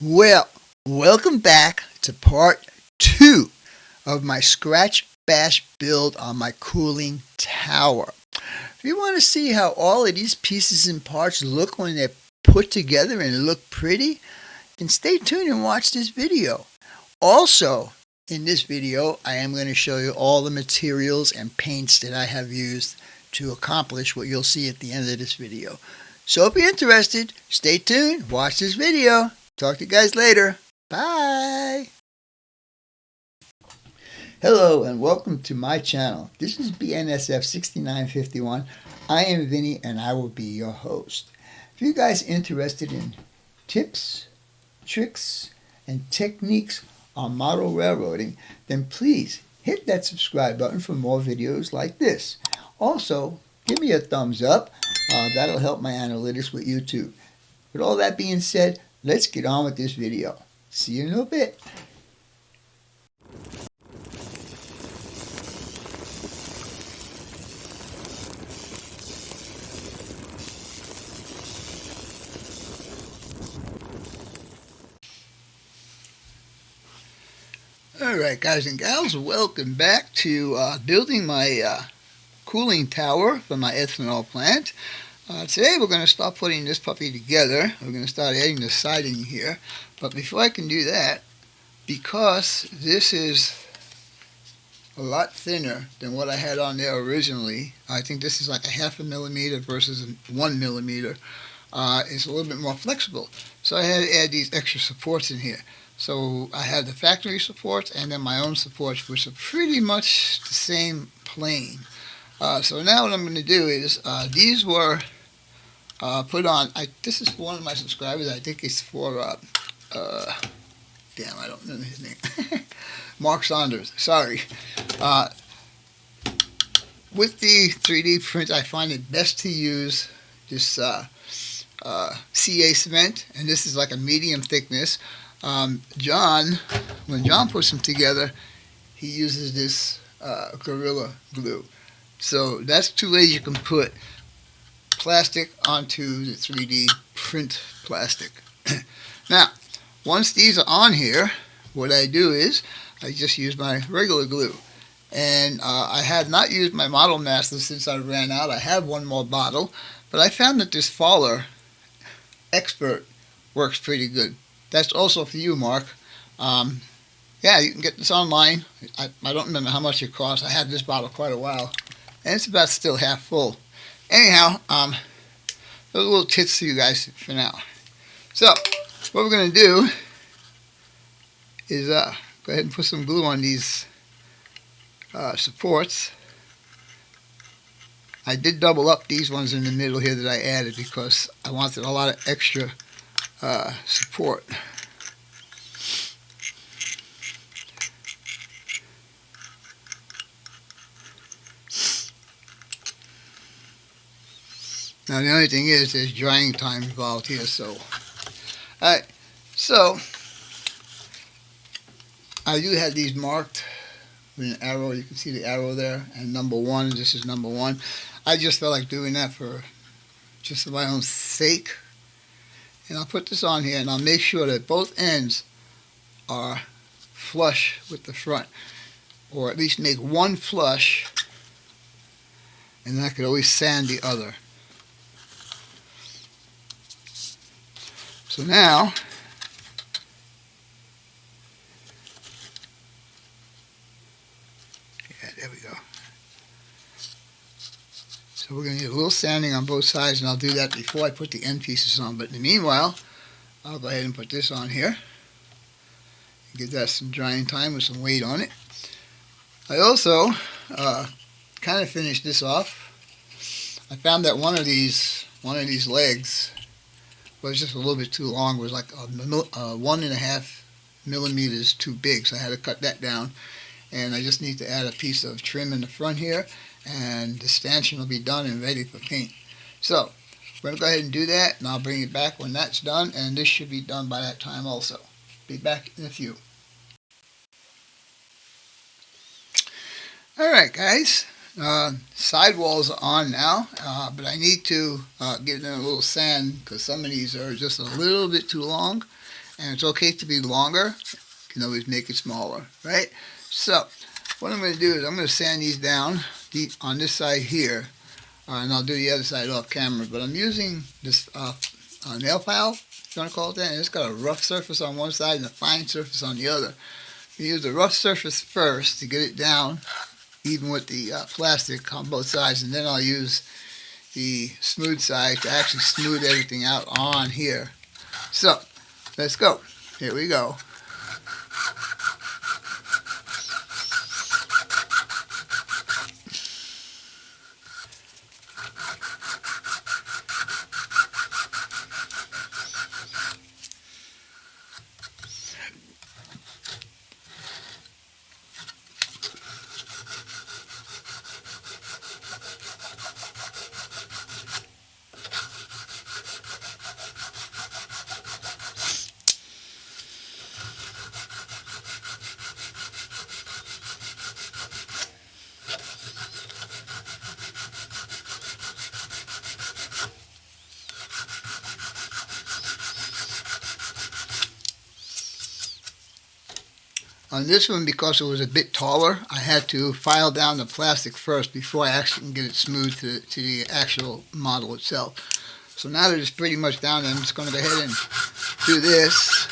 Well, welcome back to part 2 of my scratch bash build on my cooling tower. If you want to see how all of these pieces and parts look when they're put together and look pretty, then stay tuned and watch this video. Also, in this video, I am going to show you all the materials and paints that I have used to accomplish what you'll see at the end of this video. So if you're interested, stay tuned, watch this video. Talk to you guys later. Bye. Hello and welcome to my channel. This is BNSF 6951. I am Vinny and I will be your host. If you guys are interested in tips, tricks, and techniques on model railroading, then please hit that subscribe button for more videos like this. Also, give me a thumbs up. That'll help my analytics with YouTube. With all that being said, let's get on with this video. See you in a bit. Alright guys and gals, welcome back to building my cooling tower for my ethanol plant. Today we're going to start putting this puppy together. We're going to start adding the siding here. But before I can do that, because this is a lot thinner than what I had on there originally, I think this is like a 0.5 millimeter versus 1 millimeter. It's a little bit more flexible. So I had to add these extra supports in here. So I have the factory supports and then my own supports, which are pretty much the same plane. So now what I'm going to do is, these were put on, this is for one of my subscribers. I think it's for, damn, I don't remember his name. Mark Saunders, sorry. With the 3D print, I find it best to use this CA cement, and this is like a medium thickness. When John puts them together, he uses this Gorilla Glue. So that's two ways you can put plastic onto the 3D print plastic. Now, once these are on here, what I do is I just use my regular glue. And I have not used my Model Master since I ran out. I have one more bottle, but I found that this Faller Expert works pretty good. That's also for you, Mark. Yeah, you can get this online. I don't remember how much it costs. I had this bottle quite a while. And it's about still half full. Anyhow, those little tips to you guys for now. So, what we're going to do is go ahead and put some glue on these supports. I did double up these ones in the middle here that I added because I wanted a lot of extra support. Now the only thing is there's drying time involved here, so alright, so I do have these marked with an arrow. You can see the arrow there, and number 1, this is number 1. I just felt like doing that for my own sake. And I'll put this on here and I'll make sure that both ends are flush with the front, or at least make one flush, and then I could always sand the other. So now, yeah, there we go. So we're going to need a little sanding on both sides, and I'll do that before I put the end pieces on. But in the meanwhile, I'll go ahead and put this on here. Give that some drying time with some weight on it. I also kind of finished this off. I found that one of these legs was just a little bit too long. It was like 1.5 millimeters too big, so I had to cut that down. And I just need to add a piece of trim in the front here, and the stanchion will be done and ready for paint. So we're going to go ahead and do that, and I'll bring it back when that's done, and this should be done by that time also. Be back in a few. Alright guys, sidewalls are on now, but I need to give them a little sand because some of these are just a little bit too long, and it's okay to be longer. You can always make it smaller, right? So what I'm going to do is I'm going to sand these down on this side here, and I'll do the other side off camera. But I'm using this nail file, if you want to call it that, and it's got a rough surface on one side and a fine surface on the other. You use the rough surface first to get it down even with the plastic on both sides, and then I'll use the smooth side to actually smooth everything out on here. So let's go. Here we go. On this one, because it was a bit taller, I had to file down the plastic first before I actually can get it smooth to the actual model itself. So now that it's pretty much down, I'm just going to go ahead and do this.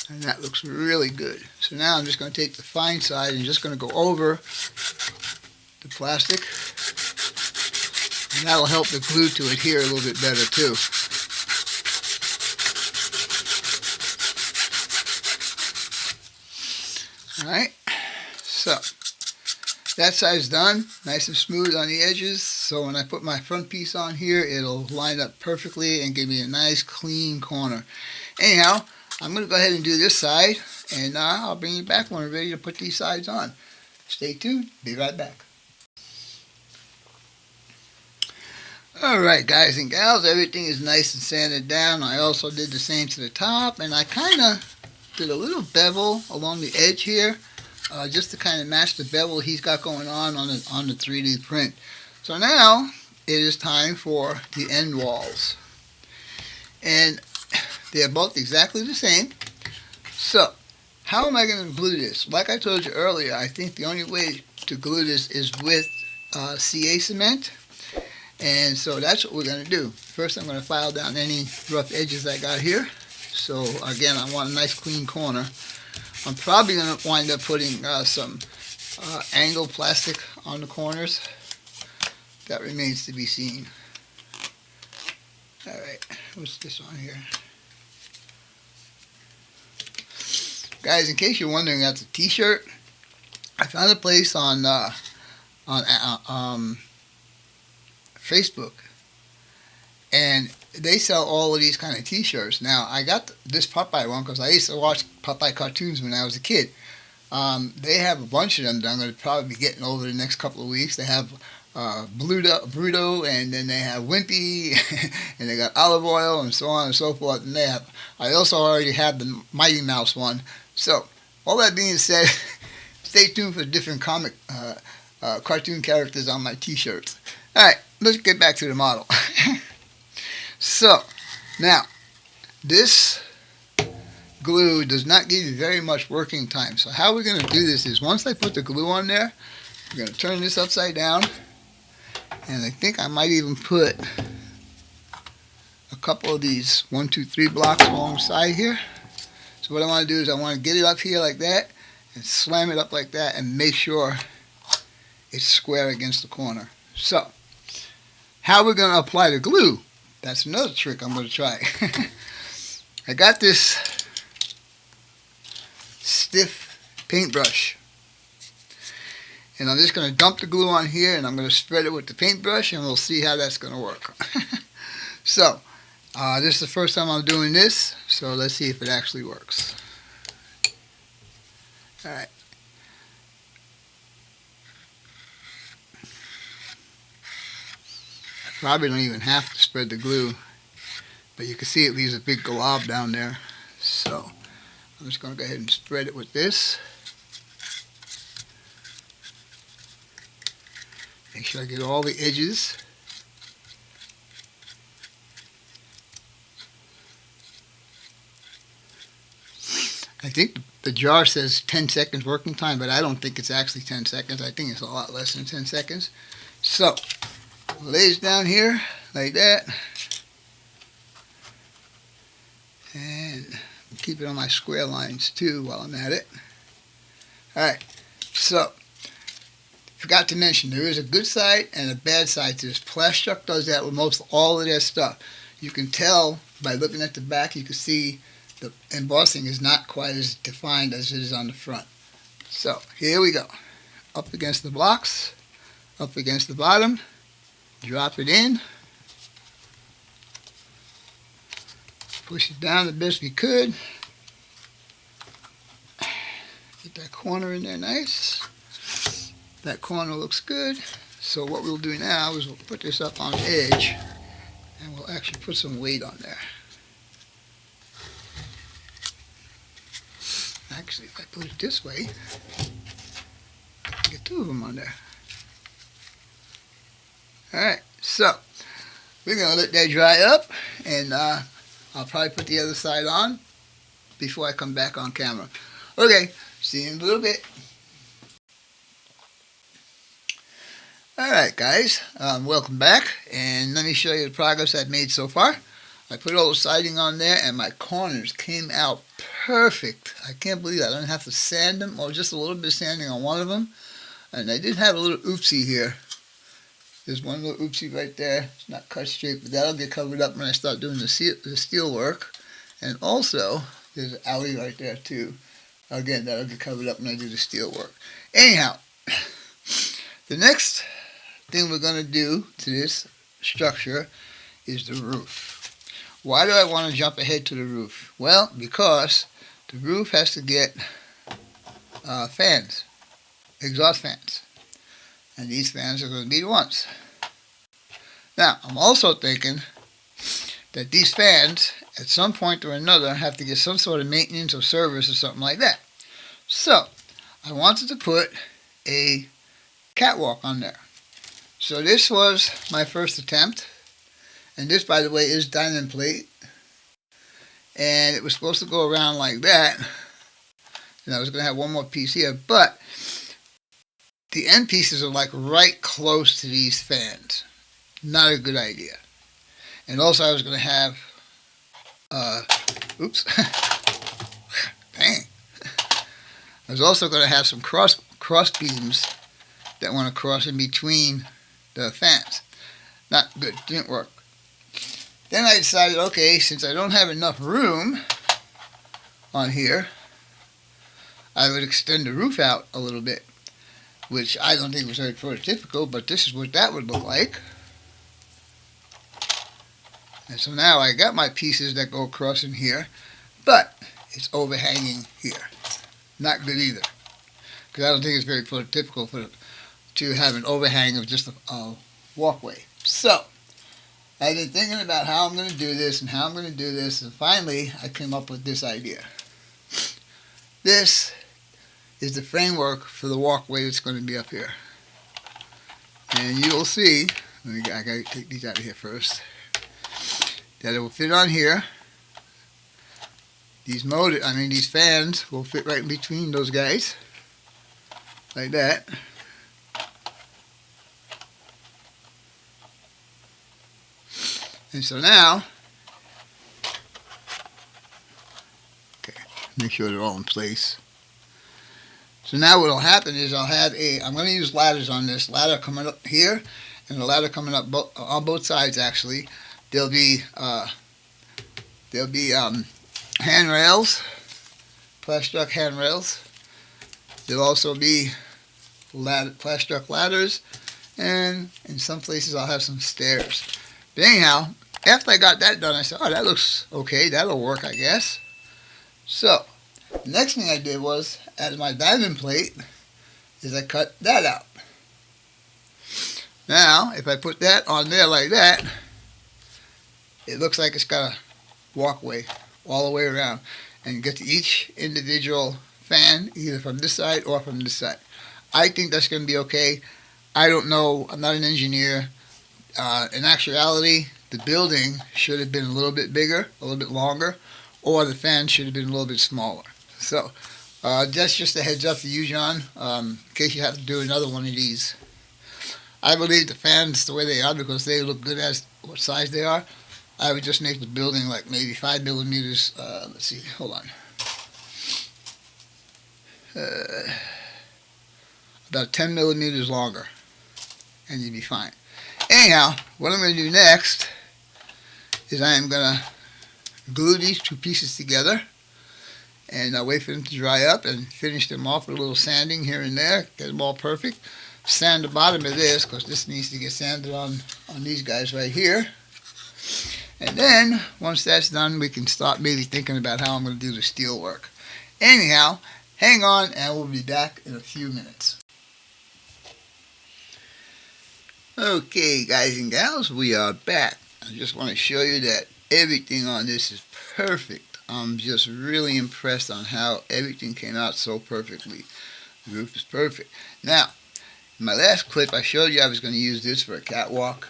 And that looks really good. So now I'm just going to take the fine side and just going to go over the plastic. And that'll help the glue to adhere a little bit better too. Alright, so that side's done, nice and smooth on the edges. So when I put my front piece on here, it'll line up perfectly and give me a nice clean corner. Anyhow, I'm going to go ahead and do this side, and I'll bring you back when we're ready to put these sides on. Stay tuned, be right back. Alright guys and gals, everything is nice and sanded down. I also did the same to the top, and I kind of did a little bevel along the edge here, just to kind of match the bevel he's got going on the 3D print. So now it is time for the end walls, and they're both exactly the same. So how am I going to glue this? Like I told you earlier, I think the only way to glue this is with CA cement. And so that's what we're going to do. First I'm going to file down any rough edges I got here. So again, I want a nice clean corner. I'm probably going to wind up putting some angled plastic on the corners. That remains to be seen. Alright, what's this on here? Guys, in case you're wondering, that's a t-shirt. I found a place on Facebook, and they sell all of these kind of t-shirts. Now I got this Popeye one because I used to watch Popeye cartoons when I was a kid. They have a bunch of them that I'm going to probably be getting over the next couple of weeks. They have Bruto, and then they have Wimpy, and they got Olive Oil, and so on and so forth. And I also already have the Mighty Mouse one. So all that being said, stay tuned for different comic cartoon characters on my t-shirts. Alright, let's get back to the model. So, now, this glue does not give you very much working time. So how we're going to do this is, once I put the glue on there, I'm going to turn this upside down, and I think I might even put a couple of these 1, 2, 3 blocks alongside here. So what I want to do is I want to get it up here like that, and slam it up like that, and make sure it's square against the corner. So, how we're going to apply the glue, that's another trick I'm going to try. I got this stiff paintbrush, and I'm just going to dump the glue on here, and I'm going to spread it with the paintbrush, and we'll see how that's going to work. So, this is the first time I'm doing this, so let's see if it actually works. Alright. Probably don't even have to spread the glue, but you can see it leaves a big glob down there. So I'm just going to go ahead and spread it with this. Make sure I get all the edges. I think the jar says 10 seconds working time, but I don't think it's actually 10 seconds. I think it's a lot less than 10 seconds. So, lays down here like that. And keep it on my square lines too while I'm at it. Alright, so, forgot to mention, there is a good side and a bad side to this. Plastruck does that with most all of their stuff. You can tell by looking at the back, you can see the embossing is not quite as defined as it is on the front. So, here we go. Up against the blocks, up against the bottom, drop it in, push it down the best we could, get that corner in there nice. That corner looks good. So what we'll do now is we'll put this up on the edge and we'll actually put some weight on there. Actually, if I put it this way, I can get two of them on there. Alright, so we're going to let that dry up, and I'll probably put the other side on before I come back on camera. Okay, see you in a little bit. Alright guys, welcome back, and let me show you the progress I've made so far. I put all the siding on there and my corners came out perfect. I can't believe that. I don't have to sand them, or just a little bit of sanding on one of them. And I did have a little oopsie here. There's one little oopsie right there. It's not cut straight, but that'll get covered up when I start doing the steel work. And also, there's an alley right there too. Again, that'll get covered up when I do the steel work. Anyhow, the next thing we're going to do to this structure is the roof. Why do I want to jump ahead to the roof? Well, because the roof has to get fans, exhaust fans. And these fans are going to be the ones. Now, I'm also thinking that these fans, at some point or another, have to get some sort of maintenance or service or something like that. So, I wanted to put a catwalk on there. So this was my first attempt. And this, by the way, is diamond plate. And it was supposed to go around like that. And I was going to have one more piece here. But the end pieces are like right close to these fans. Not a good idea. And also I was going to have, oops. Dang. I was also going to have some cross beams that went across in between the fans. Not good. Didn't work. Then I decided, okay, since I don't have enough room on here, I would extend the roof out a little bit, which I don't think was very prototypical, but this is what that would look like. And so now I got my pieces that go across in here, but it's overhanging here. Not good either, because I don't think it's very prototypical to have an overhang of just a walkway. So I've been thinking about how I'm going to do this and how I'm going to do this, and finally I came up with this idea. This is the framework for the walkway that's going to be up here. And you'll see, I got to take these out of here first, that it will fit on here. These fans will fit right in between those guys, like that. And so now, okay, make sure they're all in place. So now what will happen is I'm going to use ladders on this. Ladder coming up here, and the ladder coming up on both sides actually. There'll be handrails, plastruck handrails. There'll also be plastruck ladders, and in some places I'll have some stairs. But anyhow, after I got that done, I said, oh, that looks okay. That'll work, I guess. So, the next thing I did was, as my diamond plate, is I cut that out. Now, if I put that on there like that, it looks like it's got a walkway all the way around. And you get to each individual fan, either from this side or from this side. I think that's going to be okay. I don't know. I'm not an engineer. In actuality, the building should have been a little bit bigger, a little bit longer, or the fan should have been a little bit smaller. So that's just a heads up for you, John, in case you have to do another one of these. I believe the fans the way they are because they look good as what size they are. I would just make the building like maybe 5 millimeters. Let's see, hold on. About 10 millimeters longer, and you'd be fine. Anyhow, what I'm going to do next is I am going to glue these two pieces together, and I'll wait for them to dry up and finish them off with a little sanding here and there, get them all perfect. Sand the bottom of this because this needs to get sanded on these guys right here. And then once that's done, we can start maybe thinking about how I'm going to do the steel work. Anyhow, hang on and we'll be back in a few minutes. Okay, guys and gals, we are back. I just want to show you that everything on this is perfect. I'm just really impressed on how everything came out so perfectly. The roof is perfect. Now, in my last clip, I showed you I was going to use this for a catwalk.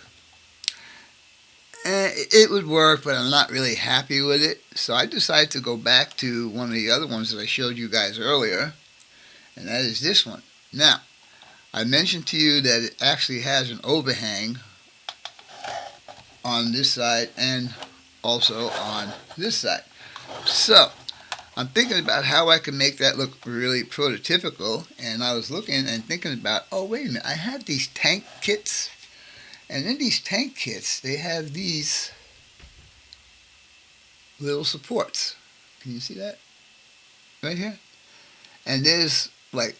And it would work, but I'm not really happy with it. So I decided to go back to one of the other ones that I showed you guys earlier, and that is this one. Now, I mentioned to you that it actually has an overhang on this side and also on this side. So, I'm thinking about how I can make that look really prototypical, and I was looking and thinking about, oh wait a minute, I have these tank kits, and in these tank kits they have these little supports. Can you see that? Right here? And there's like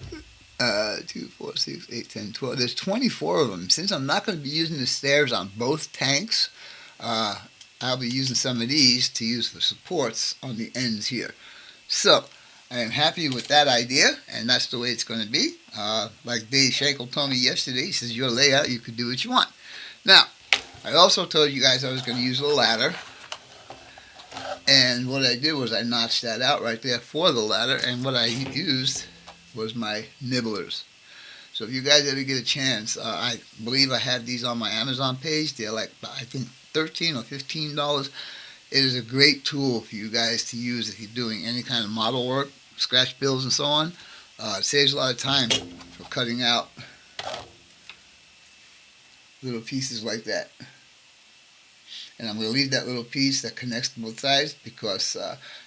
2, 4, 6, 8, 10, 12. There's 24 of them. Since I'm not going to be using the stairs on both tanks, I'll be using some of these to use for supports on the ends here. So, I am happy with that idea, and that's the way it's going to be. Like Dave Schenkel told me yesterday, he says, your layout, you can do what you want. Now, I also told you guys I was going to use a ladder, and what I did was I notched that out right there for the ladder, and what I used was my nibblers. So if you guys ever get a chance, I believe I have these on my Amazon page. They're like, I think, $13 or $15. It is a great tool for you guys to use if you're doing any kind of model work, scratch builds and so on. It saves a lot of time for cutting out little pieces like that. And I'm going to leave that little piece that connects to both sides because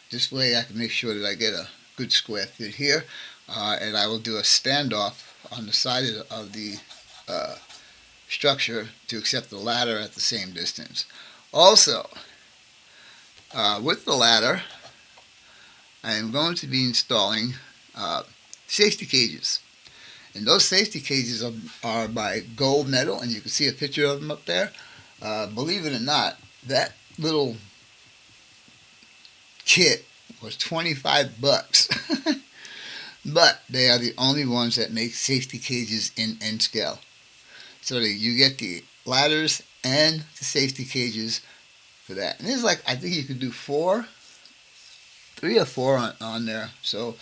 this way I can make sure that I get a good square fit here. And I will do a standoff on the side of the structure to accept the ladder at the same distance. Also, with the ladder, I am going to be installing safety cages. And those safety cages are by Gold Metal, and you can see a picture of them up there. Believe it or not, that little kit was $25. But they are the only ones that make safety cages in N scale. So that you get the ladders and the safety cages for that. And there's like, I think you could do 3 or 4 on there. So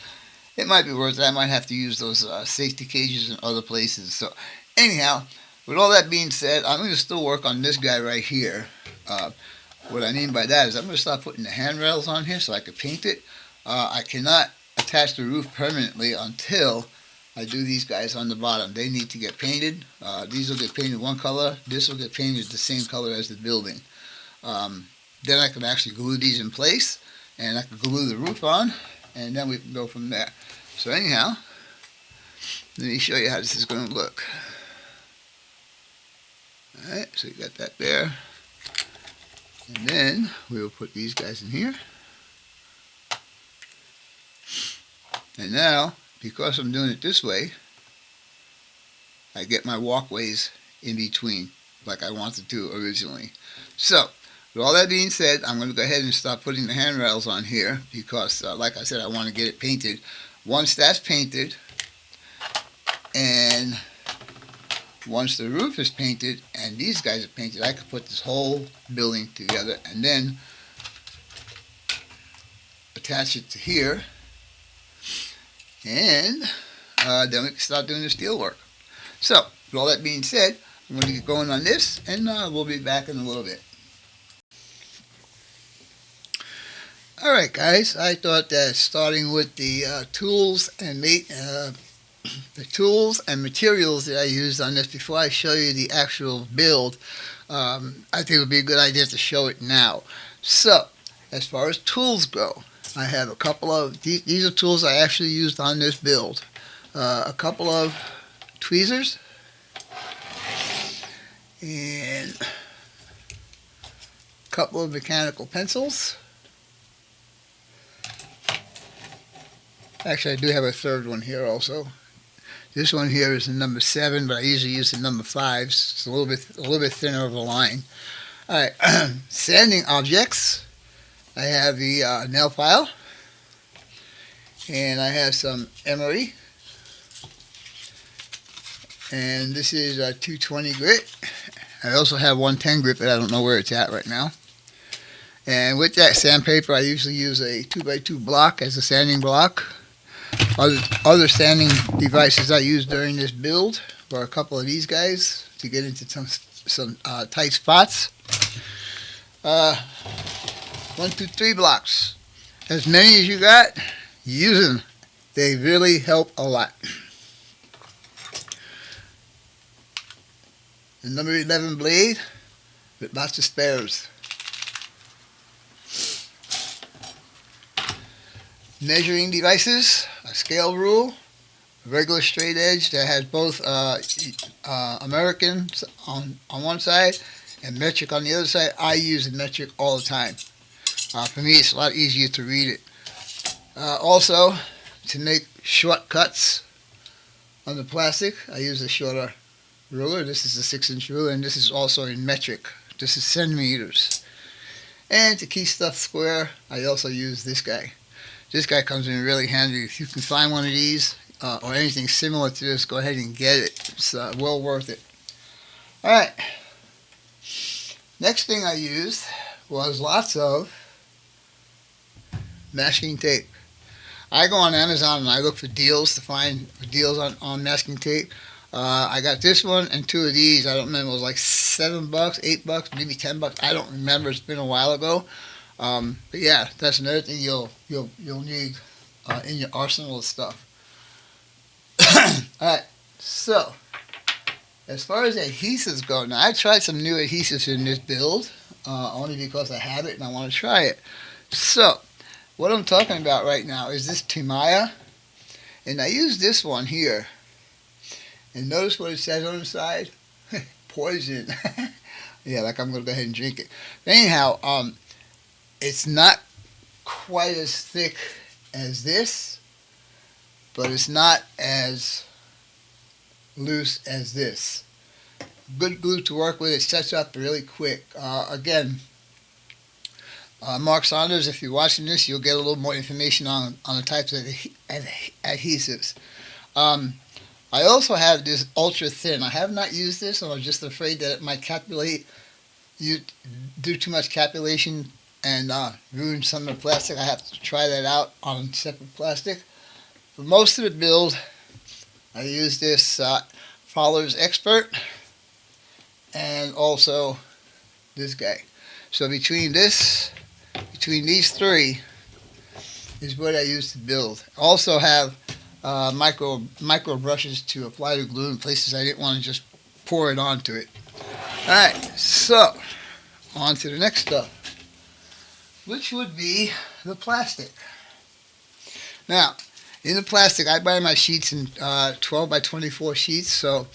it might be worth it. I might have to use those safety cages in other places. So anyhow, with all that being said, I'm going to still work on this guy right here. What I mean by that is I'm going to start putting the handrails on here so I can paint it. I cannot attach the roof permanently until I do these guys on the bottom. They need to get painted. These will get painted one color. This will get painted the same color as the building. Then I can actually glue these in place, and I can glue the roof on, and then we can go from there. So anyhow, let me show you how this is going to look. Alright, so you got that there. And then we will put these guys in here. And now, because I'm doing it this way, I get my walkways in between like I wanted to originally. So, with all that being said, I'm going to go ahead and start putting the handrails on here because, like I said, I want to get it painted. Once that's painted, and once the roof is painted and these guys are painted, I can put this whole building together and then attach it to here, and then we can start doing the steel work. So, with all that being said, I'm going to get going on this, and we'll be back in a little bit. Alright guys, I thought that starting with the tools and the tools and materials that I used on this before I show you the actual build, I think it would be a good idea to show it now. So, as far as tools go, I have a couple of, these are tools I actually used on this build. A couple of tweezers and a couple of mechanical pencils. Actually, I do have a third one here also. This one here is the number 7, but I usually use the number 5. It's a little bit thinner of a line. All right, sanding objects. I have the nail file, and I have some emery, and this is a 220 grit. I also have 110 grit, but I don't know where it's at right now. And with that sandpaper, I usually use a 2x2 block as a sanding block. Other sanding devices I used during this build were a couple of these guys to get into some tight spots. 1, 2, 3 blocks. As many as you got, use them. They really help a lot. The number 11 blade with lots of spares. Measuring devices, a scale rule, a regular straight edge that has both American on one side and metric on the other side. I use the metric all the time. For me, it's a lot easier to read it. Also, to make shortcuts on the plastic, I use a shorter ruler. This is a 6-inch ruler, and this is also in metric. This is centimeters. And to keep stuff square, I also use this guy. This guy comes in really handy. If you can find one of these or anything similar to this, go ahead and get it. It's well worth it. Alright. Next thing I used was lots of masking tape. I go on Amazon and I look for deals to find deals on masking tape. I got this one and 2 of these. I don't remember. It was like $7, $8, maybe $10. I don't remember. It's been a while ago. But yeah, that's another thing you'll need in your arsenal of stuff. Alright, so as far as adhesives go, now I tried some new adhesives in this build, only because I have it and I want to try it. So, what I'm talking about right now is this Timaya, and I use this one here. And notice what it says on the side? Poison. Yeah, like I'm going to go ahead and drink it. But anyhow, it's not quite as thick as this, but it's not as loose as this. Good glue to work with. It sets up really quick. Again, Mark Saunders, if you're watching this, you'll get a little more information on the types of adhesives. I also have this ultra thin. I have not used this, and I'm just afraid that it might do too much capillation and ruin some of the plastic. I have to try that out on separate plastic. For most of the build, I use this Fowler's Expert and also this guy. So between these 3 is what I use to build. I also have micro brushes to apply the glue in places I didn't want to just pour it onto it. Alright, so on to the next stuff, which would be the plastic. Now, in the plastic, I buy my sheets in 12 by 24 sheets. So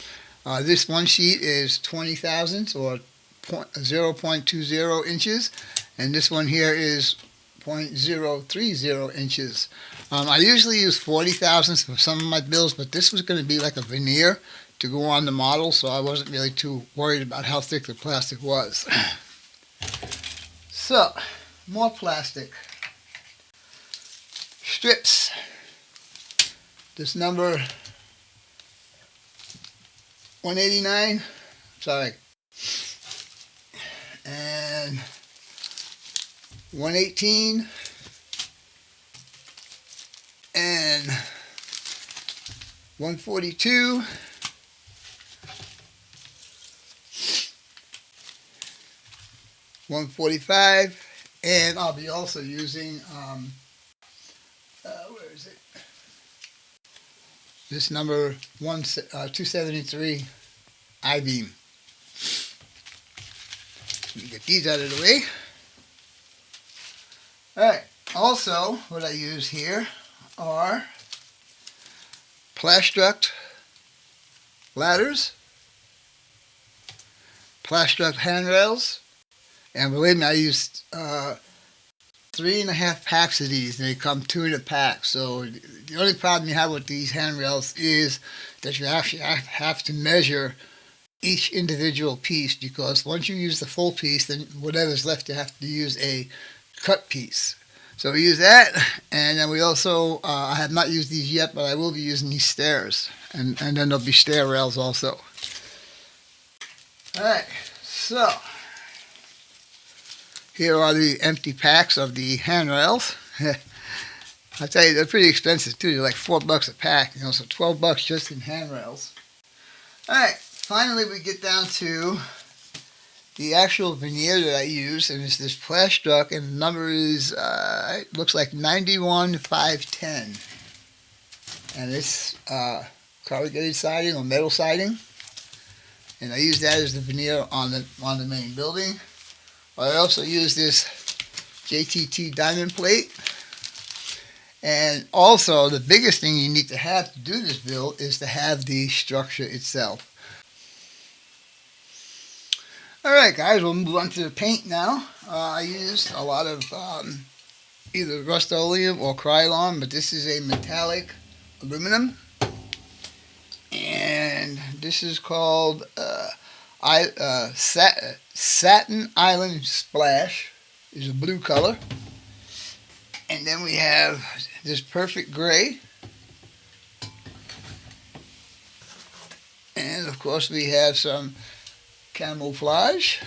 this one sheet is 20 thousandths or 0.20 inches, and this one here is 0.030 inches. I usually use 40 thousandths for some of my builds, but this was going to be like a veneer to go on the model, so I wasn't really too worried about how thick the plastic was. So, more plastic. Strips. This number 189, sorry, and 118, and 142, $145 And I'll be also using, where is it? This number 273 I-beam. Let me get these out of the way. Alright, also what I use here are Plastruct ladders, Plastruct handrails, and believe me, I used 3.5 packs of these, and they come 2 in a pack. So the only problem you have with these handrails is that you actually have to measure each individual piece, because once you use the full piece, then whatever's left you have to use a cut piece. So we use that, and then we also, I have not used these yet, but I will be using these stairs, and then there'll be stair rails also. Alright, so here are the empty packs of the handrails. I'll tell you, they're pretty expensive too. They're like $4 a pack, you know, so $12 just in handrails. Alright, finally we get down to the actual veneer that I use, and it's this Plastruct, and the number is, it looks like 91510. And it's corrugated siding or metal siding. And I use that as the veneer on the main building. I also use this JTT diamond plate. And also, the biggest thing you need to have to do this build is to have the structure itself. Alright guys, we'll move on to the paint now. I used a lot of either Rust-Oleum or Krylon, but this is a metallic aluminum. And this is called Satin Island Splash. It's a blue color. And then we have this perfect gray. And of course we have some camouflage.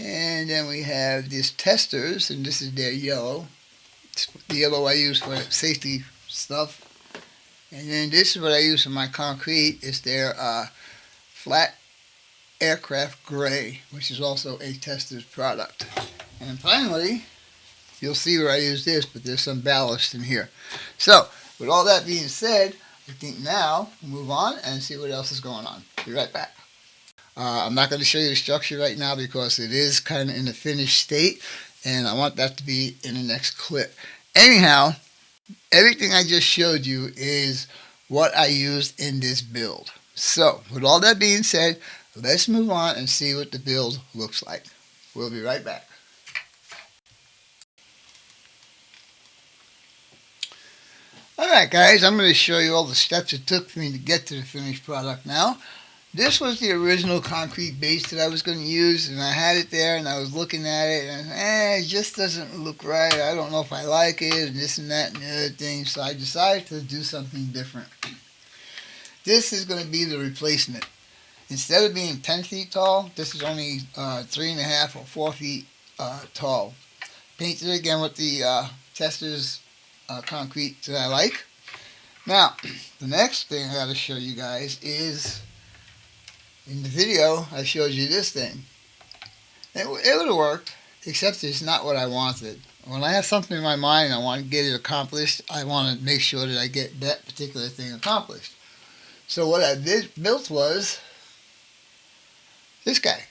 And then we have these testers, and this is their yellow. It's the yellow I use for safety stuff. And then this is what I use for my concrete. It's their flat aircraft gray, which is also a tester's product. And finally, you'll see where I use this, but there's some ballast in here. So, with all that being said, I think now we'll move on and see what else is going on. Be right back. I'm not going to show you the structure right now because it is kind of in a finished state, and I want that to be in the next clip. Anyhow, everything I just showed you is what I used in this build. So, with all that being said, let's move on and see what the build looks like. We'll be right back. Alright guys, I'm going to show you all the steps it took for me to get to the finished product now. This was the original concrete base that I was going to use, and I had it there and I was looking at it and it just doesn't look right. I don't know if I like it, and this and that and the other thing, so I decided to do something different. This is going to be the replacement. Instead of being 10 feet tall, this is only 3.5 or 4 feet tall. Painted again with the testers concrete that I like. Now, the next thing I got to show you guys is, in the video I showed you this thing. It would have worked, except it's not what I wanted. When I have something in my mind I want to get it accomplished, I want to make sure that I get that particular thing accomplished. So what I built was this guy.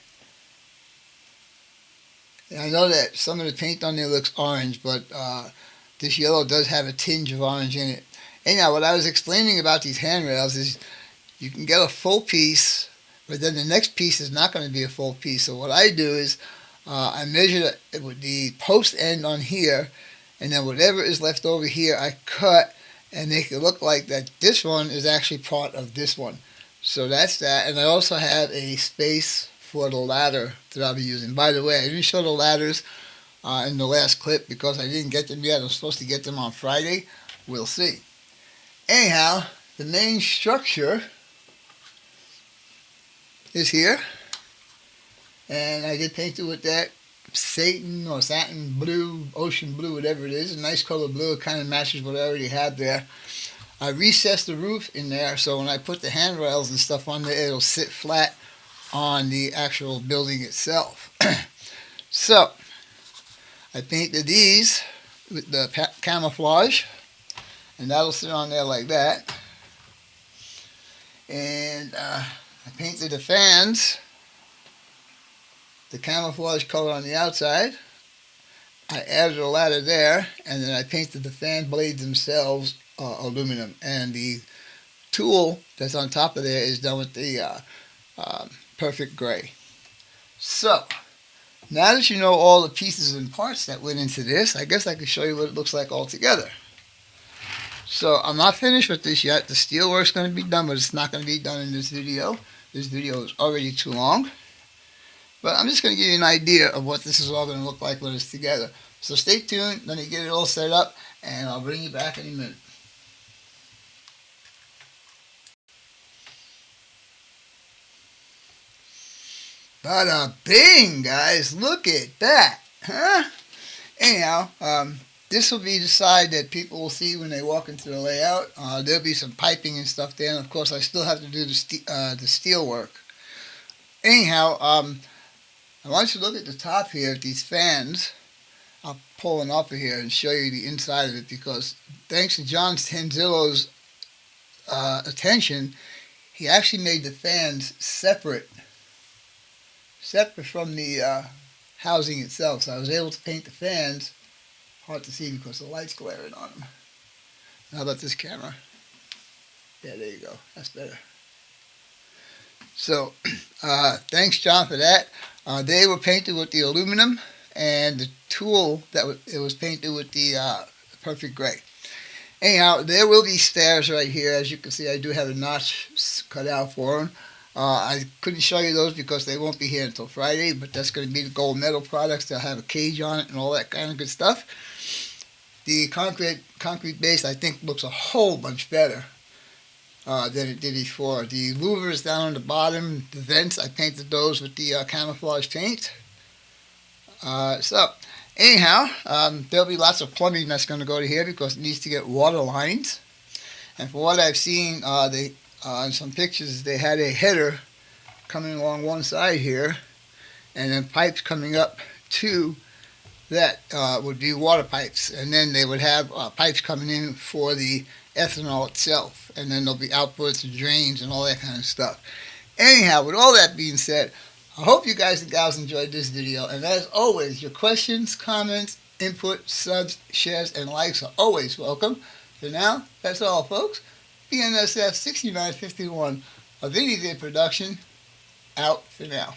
And I know that some of the paint on there looks orange, but this yellow does have a tinge of orange in it. Anyhow, what I was explaining about these handrails is you can get a full piece, but then the next piece is not going to be a full piece. So what I do is I measure it with the post end on here, and then whatever is left over here I cut and make it look like that this one is actually part of this one. So that's that. And I also have a space for the ladder that I'll be using. By the way, I didn't show the ladders in the last clip because I didn't get them yet. I'm supposed to get them on Friday. We'll see. Anyhow, the main structure is here, and I did paint it with that satin or satin blue, ocean blue, whatever it is. A nice color blue. It kind of matches what I already had there. I recessed the roof in there, so when I put the handrails and stuff on there, it'll sit flat on the actual building itself. So I painted these with the camouflage, and that'll sit on there like that. And I painted the fans, the camouflage color on the outside. I added a ladder there, and then I painted the fan blades themselves aluminum. And the tool that's on top of there is done with the perfect gray. So now that you know all the pieces and parts that went into this, I guess I can show you what it looks like all together. So I'm not finished with this yet. The steel work's going to be done, but it's not going to be done in this video. This video is already too long. But I'm just going to give you an idea of what this is all going to look like when it's together. So stay tuned. Let me get it all set up, and I'll bring you back in a minute. Bada bing, guys. Look at that. Huh? Anyhow, this will be the side that people will see when they walk into the layout. There'll be some piping and stuff there, and of course I still have to do the steel work. Anyhow, I want you to look at the top here at these fans. I'll pull them off of here and show you the inside of it, because thanks to John Tanzillo's attention, he actually made the fans separate from the housing itself. So I was able to paint the fans. Hard to see because the light's glaring on them. How about this camera? Yeah, there you go. That's better. So, thanks, John, for that. They were painted with the aluminum, and the tool it was painted with the perfect gray. Anyhow, there will be stairs right here. As you can see, I do have a notch cut out for them. I couldn't show you those because they won't be here until Friday, but that's going to be the gold metal products. They'll have a cage on it and all that kind of good stuff. The concrete base, I think, looks a whole bunch better than it did before. The louvers down on the bottom, the vents, I painted those with the camouflage paint. So, anyhow, there'll be lots of plumbing that's going to go to here because it needs to get water lines. And from what I've seen, in some pictures, they had a header coming along one side here, and then pipes coming up to that would be water pipes, and then they would have pipes coming in for the ethanol itself, and then there'll be outputs and drains and all that kind of stuff. Anyhow, with all that being said, I hope you guys and gals enjoyed this video, and as always, your questions, comments, input, subs, shares, and likes are always welcome. For now, that's all, folks. BNSF 6951, a Vinny Vid production, out for now.